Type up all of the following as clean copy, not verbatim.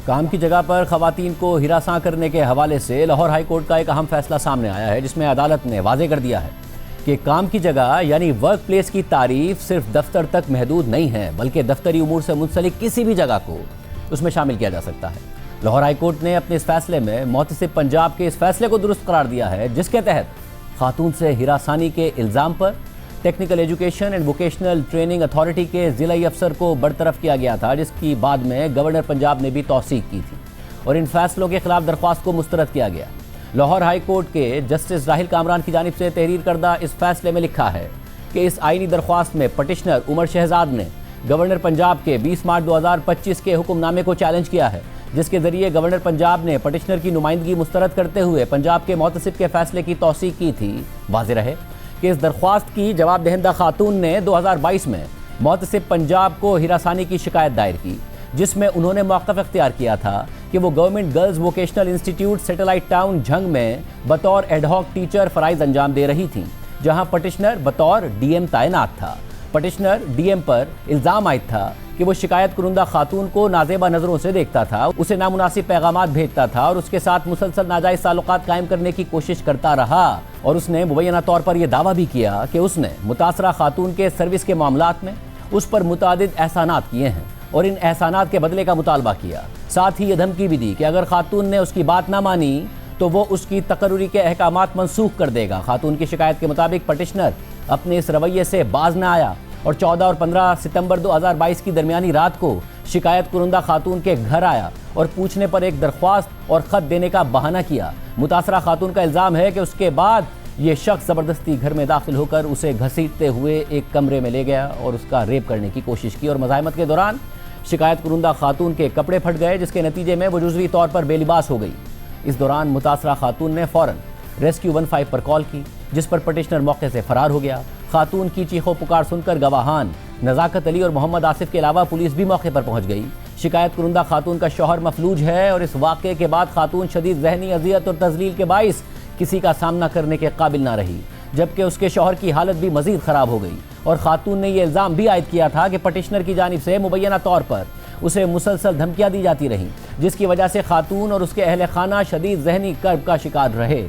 काम की जगह पर खवातीन को हिरासां करने के हवाले से लाहौर हाई कोर्ट का एक अहम फैसला सामने आया है, जिसमें अदालत ने वाजे कर दिया है कि काम की जगह यानी वर्क प्लेस की तारीफ सिर्फ दफ्तर तक महदूद नहीं है, बल्कि दफ्तरी उमूर से मुंसलिक किसी भी जगह को उसमें शामिल किया जा सकता है। लाहौर हाई कोर्ट ने अपने इस फैसले में मोहतसिब पंजाब के इस फैसले को दुरुस्त करार दिया है, जिसके तहत खातून से हिरासानी के इल्ज़ाम पर technical education and vocational training authority के ज़िलाई अफसर को बरतरफ किया गया था, जिसकी बाद में गवर्नर पंजाब ने भी तौसीक की थी और इन फैसलों के खिलाफ दरख्वास्त को मुस्तरद किया गया। लाहौर हाई कोर्ट के जस्टिस राहिल कामरान की जानिब से तहरीर करदा इस फैसले में लिखा है कि इस आईनी दरख्वास्त में पटिशनर उमर शहजाद ने गवर्नर पंजाब के 20 मार्च 2025 के हुक्मनामे को चैलेंज किया है, जिसके जरिए गवर्नर पंजाब ने पटिशनर की नुमाइंदगी मुस्तरद करते हुए पंजाब के मोहतसिब के फैसले की तौसीक की थी। वाज़ेह रहे कि इस दरख्वास्त की जवाब दहिंदा खातून ने 2022 में मोहतसिब पंजाब को हिरासानी की शिकायत दायर की, जिसमें उन्होंने मौक़िफ़ इख्तियार किया था कि वो government girls vocational institute satellite town Jhang में बतौर एडहॉक टीचर फ़राइज़ अंजाम दे रही थी, जहां पटिशनर बतौर डीएम तैनात था। पटिशनर डीएम पर इल्ज़ाम आयद था कि वो शिकायत कुरुंदा खातून को नाजेबा नज़रों से देखता था, उसे नामुनासिब पैगामात भेजता था और उसके साथ मुसलसल नाजायज़ ताल्लुकात कायम करने की कोशिश करता रहा। और उसने मुबैना तौर पर यह दावा भी किया कि उसने मुतासरा खातून के सर्विस के मामलात में उस पर मुतादिद एहसानात किए हैं और इन एहसानात के बदले का मुतालबा किया। साथ ही ये धमकी भी दी कि अगर खातून ने उसकी बात ना मानी तो वो उसकी तकर्रुरी के अहकामात मनसूख कर देगा। खातून की शिकायत के मुताबिक पटिशनर अपने इस रवैये से बाज न आया और 14 और 15 सितंबर 2022 की दरमियानी रात को शिकायत कुरुंदा खातून के घर आया और पूछने पर एक दरख्वास्त और ख़त देने का बहाना किया। मुतासरा खातून का इल्ज़ाम है कि उसके बाद ये शख्स ज़बरदस्ती घर में दाखिल होकर उसे घसीटते हुए एक कमरे में ले गया और उसका रेप करने की कोशिश की और मज़ाहमत के दौरान शिकायत कुरुंदा खातून के कपड़े फट गए, जिसके नतीजे में वो जुज़वी तौर पर बेलिबास हो गई। इस दौरान मुतासरा खातून ने फ़ौरन रेस्क्यू 15 पर कॉल की, जिस पर पटिशनर मौके से फ़रार हो गया। खातून की चीखों पुकार सुनकर गवाहान नज़ाकत अली और मोहम्मद आसिफ के अलावा पुलिस भी मौके पर पहुंच गई। शिकायत कुरुंदा खातून का शौहर मफलूज है और इस वाक़े के बाद खातून शदीद ज़हनी अज़ियत और तज़लील के बाइस किसी का सामना करने के काबिल ना रही, जबकि उसके शौहर की हालत भी मज़ीद ख़राब हो गई। और खातून ने यह इल्ज़ाम भी आयद किया था कि पटिशनर की जानिब से मुबैना तौर पर उसे मुसलसल धमकियाँ दी जाती रहीं, जिसकी वजह से खातून और उसके अहल खाना शदीद ज़हनी कर्ब का शिकार रहे।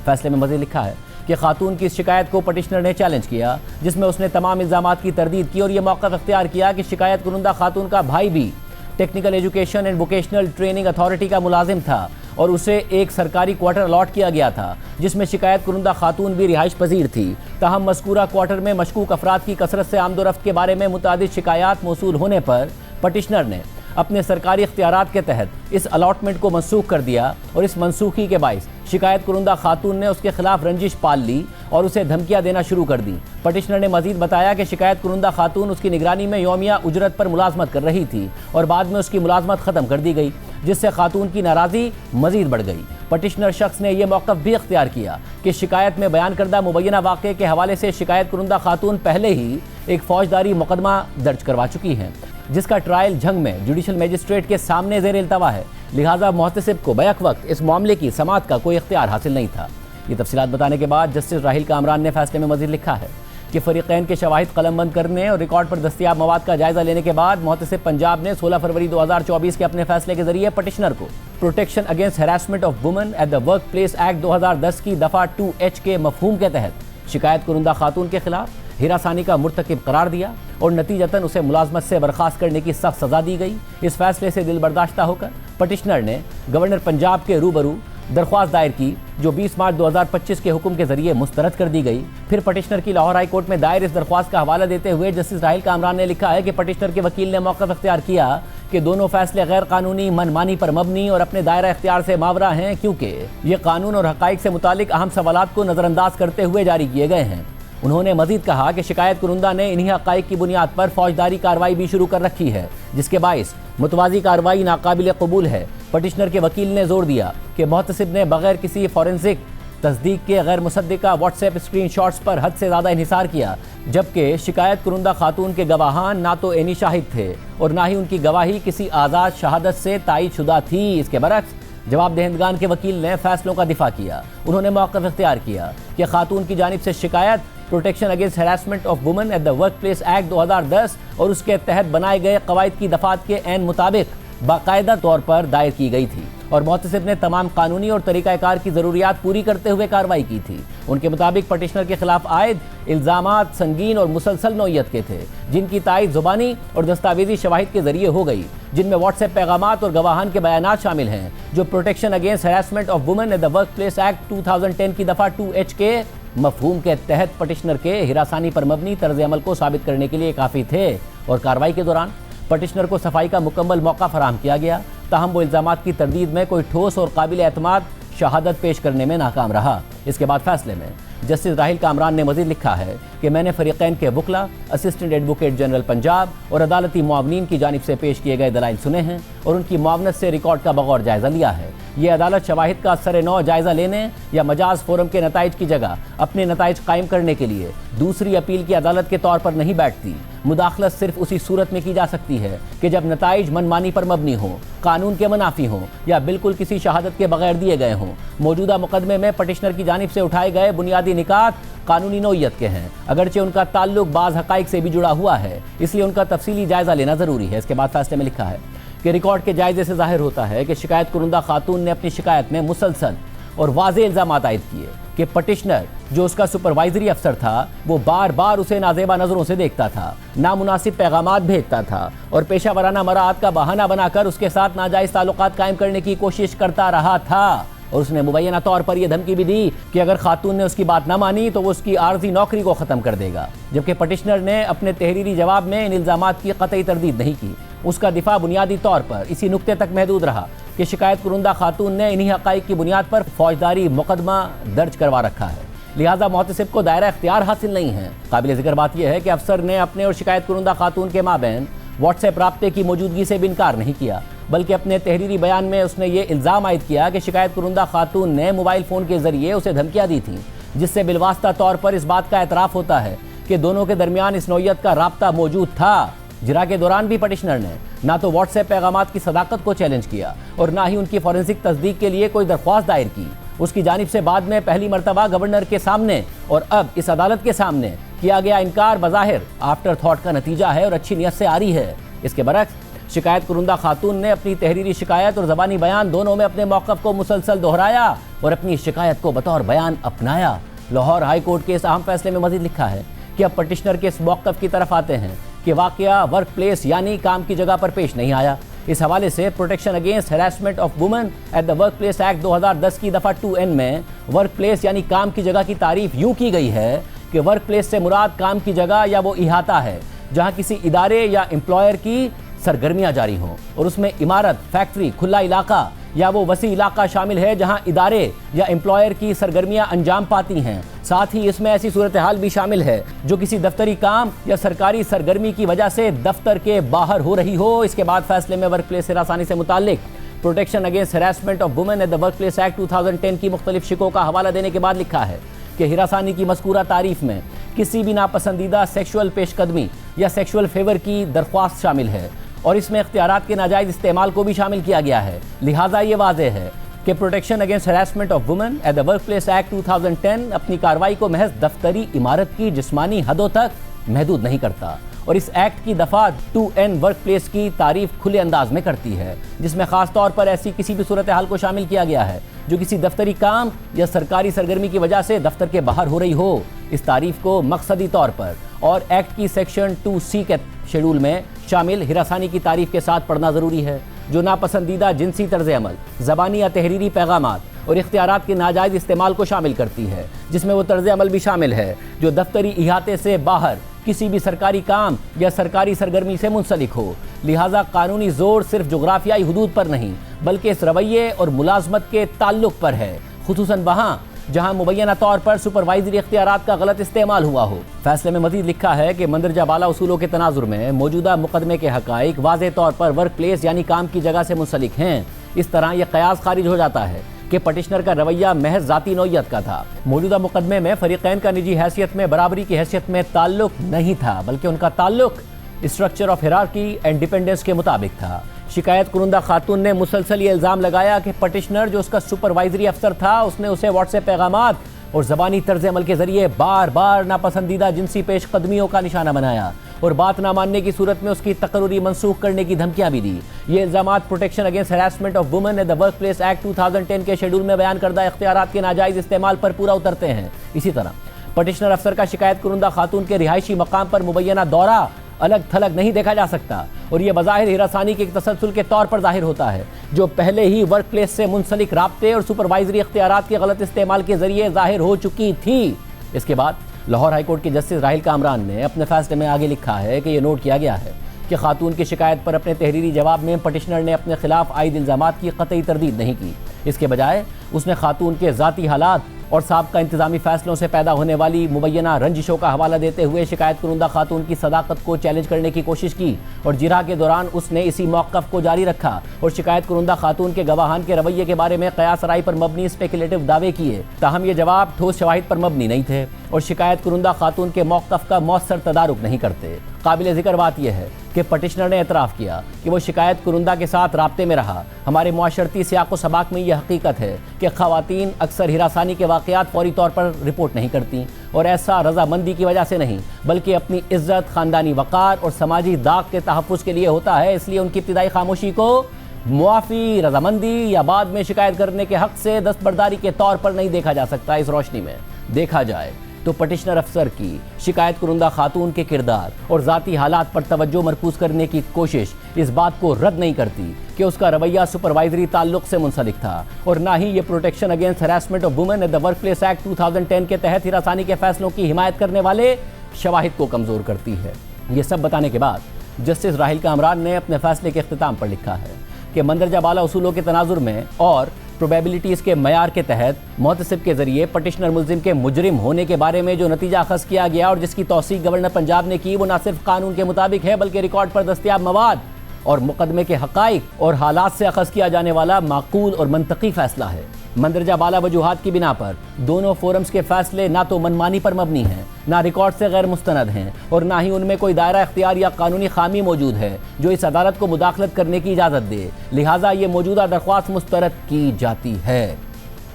फैसले में मज़ीद लिखा है कि खातून की शिकायत को पटिशनर ने चैलेंज किया, जिसमें उसने तमाम इल्ज़ामात की तरदीद की और यह मौक़िफ़ इख्तियार किया कि शिकायत कुरुंदा खातून का भाई भी technical education and vocational training authority का मुलाजिम था और उसे एक सरकारी क्वार्टर अलॉट किया गया था, जिसमें शिकायत कुरुंदा खातून भी रिहाइश पजीर थी। ताहम मज़कूरा क्वार्टर में मशकूक अफराद की कसरत से आमदोरफ्त के बारे में मुतादिद शिकायत मौसूल होने पर पटिशनर ने अपने सरकारी इख्तियारात के तहत इस अलॉटमेंट को मनसूख कर दिया और इस मनसूखी के बाइस शिकायत कुरुंदा खातून ने उसके खिलाफ रंजिश पाल ली और उसे धमकियां देना शुरू कर दी। पटिशनर ने मजीद बताया कि शिकायत कुरुंदा खातून उसकी निगरानी में यौमिया उजरत पर मुलाजमत कर रही थी और बाद में उसकी मुलाजमत ख़त्म कर दी गई, जिससे खातून की नाराज़गी मजीद बढ़ गई। पटिशनर शख्स ने यह मौक़िफ़ भी इख्तियार किया कि शिकायत में बयान करदा मुबैना वाक़े के हवाले से शिकायत कुरुंदा खातून पहले ही एक फौजदारी मुकदमा दर्ज करवा चुकी हैं, जिसका ट्रायल झंग में जुडिशल मजिस्ट्रेट के सामने ज़ेर इल्तवा है। लिहाजा मोहतसिब को बैक वक्त इस मामले की समाअत का कोई इख्तियार हासिल नहीं था। ये तफसीलात बताने के बाद जस्टिस राहिल कामरान ने फैसले में मज़ीद लिखा है कि फ़रीक़ैन के शवाहिद कलमबंद करने और रिकॉर्ड पर दस्तियाब मवाद का जायज़ा लेने के बाद मोहतसिब पंजाब ने 16 फरवरी 2024 के अपने फैसले के जरिए पटिशनर को protection against harassment of women at the work place act 2010 की दफ़ा 2H के मफहूम के तहत शिकायत कुरुंदा खातून के खिलाफ हिरासानी का मुर्तकिब करार दिया और नतीजतन उसे मुलाजमत से बर्खास्त करने की सख्त सज़ा दी गई। इस फैसले से दिल बर्दाश्ता होकर पटिशनर ने गवर्नर पंजाब के रूबरू दरख्वास्त दायर की, जो 20 मार्च 2025 के हुक्म के जरिए मुस्तरद कर दी गई। फिर पटिशनर की लाहौर हाई कोर्ट में दायर इस दरख्वास्त का हवाला देते हुए जस्टिस राहिल कामरान ने लिखा है कि पटिशनर के वकील ने मौक़िफ़ इख्तियार किया कि दोनों फैसले गैर कानूनी, मनमानी पर मबनी और अपने दायरा इख्तियार से मावरा हैं, क्योंकि ये कानून और हक़ाइक़ से मुतालिक अहम सवालात को नज़रअंदाज करते हुए जारी किए गए हैं। उन्होंने मजीद कहा कि शिकायत कुरुंदा ने इन्हीं हक़ाइक़ की बुनियाद पर फौजदारी कार्रवाई भी शुरू कर रखी है, जिसके बाइस मुतवाज़ी कार्रवाई नाकाबिल कबूल है। पटिशनर के वकील ने जोर दिया कि मोहतसिब ने बगैर किसी फॉरेंसिक तस्दीक के गैर मुसद्दिका व्हाट्सएप स्क्रीन शॉट्स पर हद से ज़्यादा इन्हिसार किया, जबकि शिकायत कुरुंदा खातून के गवाहान ना तो एनी शाहिद थे और ना ही उनकी गवाही किसी आज़ाद शहादत से तायद शुदा थी। इसके बरक्स जवाब दहिंदगान के वकील ने फैसलों का दिफा किया। उन्होंने मौक़िफ़ इख्तियार किया कि खातून की जानिब से शिकायत protection against harassment of women at the work place act 2010 और उसके तहत बनाए गए कवायद की दफात के ऐन मुताबिक बाकायदा तौर पर दायर की गई थी और मोहतसिब ने तमाम कानूनी और तरीक़ाकार की ज़रूरियात पूरी करते हुए कार्रवाई की थी। उनके मुताबिक पटिशनर के खिलाफ आयद इल्ज़ामात संगीन और मुसलसल नौइयत के थे, जिनकी तायद ज़ुबानी और दस्तावेजी शवाहिद के जरिए हो गई, जिनमें व्हाट्सएप पैगामात और गवाहान के बयानात शामिल हैं, जो protection against harassment of women at the work place act 2010 की दफ़ा 2H के मफहूम के तहत पटिशनर के हिरासानी पर मबनी तर्ज अमल को साबित करने के लिए काफ़ी थे। और कार्रवाई के दौरान पटिशनर को सफाई का मुकम्मल मौका फराहम किया गया, ताहम वो इल्ज़ामात की तरदीद में कोई ठोस और काबिल एतमाद शहादत पेश करने में नाकाम रहा। इसके बाद फैसले में जस्टिस राहिल कामरान ने मज़ीद लिखा है कि मैंने फ़रीक़ैन के वकला, असिस्टेंट एडवोकेट जनरल पंजाब और अदालती मुआवनीन की जानिब से पेश किए गए दलाइल सुने हैं और उनकी मुआवनत से रिकॉर्ड का बगौर जायज़ा लिया है। ये अदालत शवाहिद का सरे नौ जायज़ा लेने या मजाज फोरम के नताइज की जगह अपने नताइज कायम करने के लिए दूसरी अपील की अदालत के तौर पर नहीं बैठती। मुदाखलत सिर्फ उसी सूरत में की जा सकती है कि जब नताइज मनमानी पर मबनी हो, कानून के मुनाफी हों या बिल्कुल किसी शहादत के बगैर दिए गए हों। मौजूदा मुकदमे में पटिशनर की जानिब से उठाए गए बुनियादी निकात कानूनी नौइयत के हैं, अगरचे उनका ताल्लुक बाज़ हक़ाइक़ से भी जुड़ा हुआ है, इसलिए उनका तफसीली जायज़ा लेना ज़रूरी है। इसके बाद फैसले में लिखा है कि रिकॉर्ड के जायजे से जाहिर होता है कि शिकायत कुरुंदा खातून ने अपनी शिकायत में मुसलसल और वाज़ेह इल्ज़ामात आयद किए कि पटिशनर जो उसका सुपरवाइजरी अफसर था, वो बार बार उसे नाजेबा नज़रों से देखता था, नामुनासिब पैगामात भेजता था और पेशा वराना मराहत का बहाना बनाकर उसके साथ नाजायज़ ताल्लुकात कायम करने की कोशिश करता रहा था। और उसने मुबैना तौर पर यह धमकी भी दी कि अगर खातून ने उसकी बात ना मानी तो वो उसकी आर्जी नौकरी को ख़त्म कर देगा। जबकि पटिशनर ने अपने तहरीरी जवाब में इन इल्ज़ामात की कतई तरदीद नहीं की। उसका दिफा बुनियादी तौर पर इसी नुक्ते तक महदूद रहा कि शिकायत कुरुंदा खातून ने इन्हीं हक़ाइक़ की बुनियाद पर फौजदारी मुकदमा दर्ज करवा रखा है, लिहाजा मोहतसिब को दायरा इख्तियार हासिल नहीं है। काबिल ज़िक्र बात यह है कि अफसर ने अपने और शिकायत कुरुंदा खातून के माबैन व्हाट्सएप राब्ते की मौजूदगी से भी इनकार नहीं किया, बल्कि अपने तहरीरी बयान में उसने ये इल्ज़ाम आयद किया कि शिकायत कुरुंदा खातून ने मोबाइल फ़ोन के ज़रिए उसे धमकियाँ दी थीं, जिससे बिलवास्ता तौर पर इस बात का एतराफ़ होता है कि दोनों के दरमियान इस नौइयत का राब्ता मौजूद था। जिरा के दौरान भी पटिशनर ने ना तो व्हाट्सएप पैगामात की सदाकत को चैलेंज किया और ना ही उनकी फॉरेंसिक तस्दीक के लिए कोई दरख्वास्त दायर की। उसकी जानिब से बाद में पहली मरतबा गवर्नर के सामने और अब इस अदालत के सामने किया गया इनकार बज़ाहिर आफ्टर थॉट का नतीजा है और अच्छी नीयत से आ रही है। इसके बरक्स शिकायत कुरुंदा खातून ने अपनी तहरीरी शिकायत और ज़बानी बयान दोनों में अपने मौक़िफ़ को मुसलसल दोहराया और अपनी शिकायत को बतौर बयान अपनाया। लाहौर हाई कोर्ट के इस अहम फैसले में मज़ीद लिखा है कि अब पटिशनर के इस मौक़िफ़ की तरफ आते हैं कि वाक़या वर्क प्लेस यानी काम की जगह पर पेश नहीं आया। इस हवाले से protection against harassment of women at the work place act 2010 की दफ़ा 2N में वर्क प्लेस यानी काम की जगह की तारीफ यूँ की गई है कि वर्क प्लेस से मुराद काम की जगह या वो इहाता है जहाँ किसी इदारे या एम्प्लॉयर की सरगर्मियाँ जारी हों और उसमें इमारत, फैक्ट्री, खुला इलाका या वो वसी इलाका शामिल है जहां इदारे या एम्प्लॉयर की सरगर्मियां अंजाम पाती हैं। साथ ही इसमें ऐसी सूरत हाल भी शामिल है जो किसी दफ्तरी काम या सरकारी सरगर्मी की वजह से दफ्तर के बाहर हो रही हो। इसके बाद फैसले में वर्क प्लेस हिरासानी से मुताल्लिक protection against harassment of women at the work place act 2010 की मुख्तलिफ शिकों का हवाला देने के बाद लिखा है कि हिरासानी की मज़कूरा तारीफ में किसी भी नापसंदीदा सेक्शुअल पेशकदमी या सेक्शुअल फेवर की दरख्वास्त शामिल है और इसमें इख्तियारात के नाजायज़ इस्तेमाल को भी शामिल किया गया है। लिहाजा ये वाज़ेह है कि protection against harassment of women at the work place act 2010 अपनी कार्रवाई को महज दफ्तरी इमारत की जिस्मानी हदों तक महदूद नहीं करता और इस एक्ट की दफ़ा 2N वर्क प्लेस की तारीफ खुले अंदाज में करती है, जिसमें ख़ास तौर पर ऐसी किसी भी सूरत हाल को शामिल किया गया है जो किसी दफ्तरी काम या सरकारी सरगर्मी की वजह से दफ्तर के बाहर हो रही हो। इस तारीफ को मकसदी तौर पर और एक्ट की सेक्शन 2C के शेड्यूल में शामिल हिरासानी की तारीफ के साथ पढ़ना ज़रूरी है, जो नापसंदीदा जिनसी तर्ज अमल, ज़बानी या तहरीरी पैगामात और इख्तियारात के नाजायज़ इस्तेमाल को शामिल करती है, जिसमें वो तर्ज अमल भी शामिल है जो दफ्तरी इहाते से बाहर किसी भी सरकारी काम या सरकारी सरगर्मी से मुंसलिक हो। लिहाजा कानूनी जोर सिर्फ जोग्राफियाई हुदूद पर नहीं बल्कि इस रवैये और मुलाजमत के ताल्लुक पर है, खुसूसन वहाँ जहां मुबैना तौर पर सुपरवाइजरी इख्तियारात का गलत इस्तेमाल हुआ हो। फैसले में मजीद लिखा है कि मंदरजा बाला उसूलों के तनाजुर में मौजूदा मुकदमे के हक़ाइक़ वाज़ेह तौर पर वर्क प्लेस यानी काम की जगह से मुंसलिक हैं। इस तरह यह कयास खारिज हो जाता है कि पटिशनर का रवैया महज ज़ाती नौइयत का था। मौजूदा मुकदमे में फरीक़ैन का निजी हैसियत में बराबरी की हैसियत में ताल्लुक नहीं था, बल्कि उनका ताल्लुक structure of hierarchy and dependence के मुताबिक था। शिकायत कुरुंदा खातून ने मुसलसल ये इल्ज़ाम लगाया कि पटिशनर जो उसका सुपरवाइजरी अफसर था उसने उसे व्हाट्सएप पैगामात और ज़बानी तर्ज अमल के ज़रिए बार बार नापसंदीदा जिनसी पेशकदमियों का निशाना बनाया और बात ना मानने की सूरत में उसकी तकर्री मनसूख करने की धमकियां भी दी। ये इल्जामात protection against harassment of women at the work place act 2010 के शेड्यूल में बयान करदा इख्तियारात के नाजायज इस्तेमाल पर पूरा उतरते हैं। इसी तरह पटिशनर अफसर का शिकायत कुरुंदा खातून के रिहायशी मकाम पर मुबैना दौरा अलग थलग नहीं देखा जा सकता और यह बज़ाहिर हिरासानी के एक तसलसल के तौर पर जाहिर होता है जो पहले ही वर्क प्लेस से मुंसलिक राब्ते और सुपरवाइजरी इख्तियारात के गलत इस्तेमाल के जरिए जाहिर हो चुकी थी। इसके बाद लाहौर हाईकोर्ट के जस्टिस राहिल कामरान ने अपने फैसले में आगे लिखा है कि यह नोट किया गया है कि खातून की शिकायत पर अपने तहरीरी जवाब में पटिशनर ने अपने खिलाफ आयद इल्जामात की कतई तरदीद नहीं की। इसके बजाय उसने खातून के ज़ाती हालात और साबका इंतजामी फैसलों से पैदा होने वाली मुबैना रंजिशों का हवाला देते हुए शिकायत कुरुंदा खातून की सदाकत को चैलेंज करने की कोशिश की और जिरह के दौरान उसने इसी मौक़िफ़ को जारी रखा और शिकायत कुरुंदा खातून के गवाहान के रवैये के बारे में क़यास राय पर मबनी स्पेकुलेटिव दावे किए। ताहम ये जवाब ठोस शवाहिद पर मबनी नहीं थे और शिकायत कुरुंदा खातून के मौक़िफ़ का मौसर तदारुक नहीं करते। काबिल ज़िक्र बात यह है कि पटिशनर ने एतराफ़ किया कि वो शिकायत कुरुंदा के साथ राब्ते में रहा। हमारे मुआशरती सियाक़ व सबाक़ में यह हकीकत है कि ख़वातीन अक्सर हिरासानी के वाक़यात फ़ौरी तौर पर रिपोर्ट नहीं करती और ऐसा रजामंदी की वजह से नहीं बल्कि अपनी इज़्ज़त, ख़ानदानी वक़ार और समाजी दाग के तहफ़्फ़ुज़ के लिए होता है। इसलिए उनकी इब्तिदाई खामोशी को मुआफ़ी, रजामंदी या बाद में शिकायत करने के हक़ से दस्तबरदारी के तौर पर नहीं देखा जा सकता। इस रोशनी में देखा जाए तो पटिशनर अफसर की शिकायत कुरुंदा खातून के किरदार और ज़ाती हालात पर तवज्जो मरकूज करने की कोशिश इस बात को रद्द नहीं करती कि उसका रवैया सुपरवाइजरी ताल्लुक से मुंसलिक था और ना ही ये protection against harassment of women at the work place act 2010 के तहत हिरासानी के फैसलों की हिमायत करने वाले शवाहिद को कमज़ोर करती है। ये सब बताने के बाद जस्टिस राहिल कामरान ने अपने फैसले के अख्तिताम पर लिखा है कि मंदरजा बाला उसूलों के तनाजुर में और प्रोबेबिलिटीज़ के मयार के तहत मुहतसिब के जरिए पटिशनर मुल्जिम के मुजरिम होने के बारे में जो नतीजा अखज़ किया गया और जिसकी तौसीक गवर्नर पंजाब ने की वो न सिर्फ कानून के मुताबिक है बल्कि रिकॉर्ड पर दस्तियाब मवाद और मुकदमे के हक़ाइक़ और हालात से अखज़ किया जाने वाला माकूल और मंतकी फ़ैसला है। मंदरजा बाला वजूहात की बिना पर दोनों फोरम्स के फैसले ना तो मनमानी पर मबनी हैं, ना रिकॉर्ड से गैर मुस्तनद हैं और ना ही उनमें कोई दायरा इख्तियार या कानूनी खामी मौजूद है जो इस अदालत को मुदाखलत करने की इजाज़त दे। लिहाजा ये मौजूदा दरख्वास्त मुस्तरद की जाती है।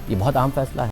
ये बहुत अहम फैसला है।